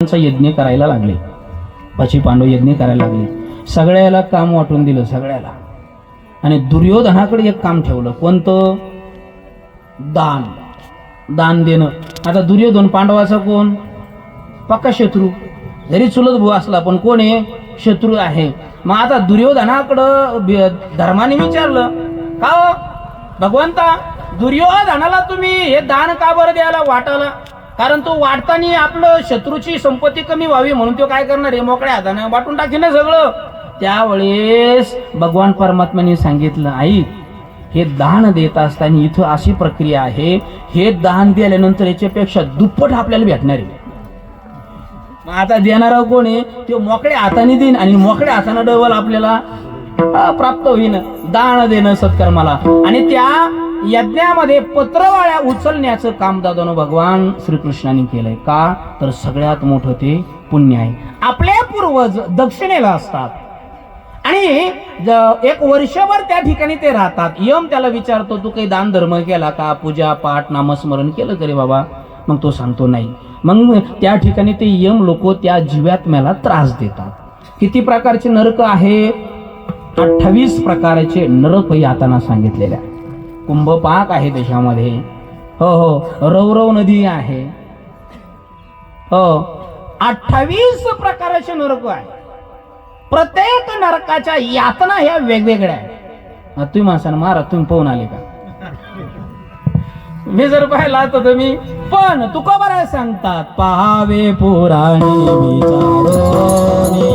यज्ञ करायला लागले, पची पांडव यज्ञ करायला लागले. सगळ्याला काम वाटून दिलं सगळ्याला. आणि दुर्योधनाकडे एक काम ठेवलं, कोणतं? दान. दान देणं. आता दुर्योधन पांडवाचा कोण? पक्का शत्रू. जरी चुलत भाऊ असला पण कोण आहे? शत्रू आहे. मग आता दुर्योधनाकडं धर्माने विचारलं, का हो भगवंता, दुर्योधनाला तुम्ही हे दान का बरं द्यायला वाटाला? कारण तो वाटताना आपलं शत्रूची संपत्ती कमी व्हावी म्हणून तो काय करणार आहे? मोकळ्या हाताने वाटून टाकेल ना सगळं. त्यावेळेस भगवान परमात्म्याने सांगितलं, आई हे दान देत असताना इथं अशी प्रक्रिया आहे, हे दान दिल्यानंतर याच्यापेक्षा दुप्पट आपल्याला भेटणार आहे. आता देणारा कोण आहे? तो मोकळ्या हाताने देईन आणि मोकळ्या हाताने डबल आपल्याला प्राप्त होईन. दान देणं सत्कर्माला. आणि त्या यज्ञामध्ये पत्रवाळ्या उचलण्याचं काम दादानो भगवान श्रीकृष्णाने केलंय. का तर सगळ्यात मोठं ते पुण्य आहे. आपले पूर्वज दक्षिणेला असतात आणि एक वर्षभर त्या ठिकाणी ते राहतात. यम त्याला विचारतो, तू काही दान धर्म केला का? पूजा पाठ नामस्मरण केलं तरी बाबा? मग तो सांगतो नाही. मग त्या ठिकाणी ते यम लोक त्या जीवात्म्याला त्रास देतात. किती प्रकारचे नरक आहे? 28 प्रकारचे नरक यातना सांगितलेल्या. कुंभपाक आहे त्याच्यामध्ये. हो, रवरव नदी आहे. हो, 28 प्रकारचे नरक आहे. प्रत्येक नरकाच्या यातना ह्या वेगवेगळ्या आहेत. तुम्ही माणसानं मारा, तुम्ही पाहून आले का? मी जर पाहिला तर तुम्ही पण तुकोबाराय सांगतात, पहावे पुराणी विचारोनी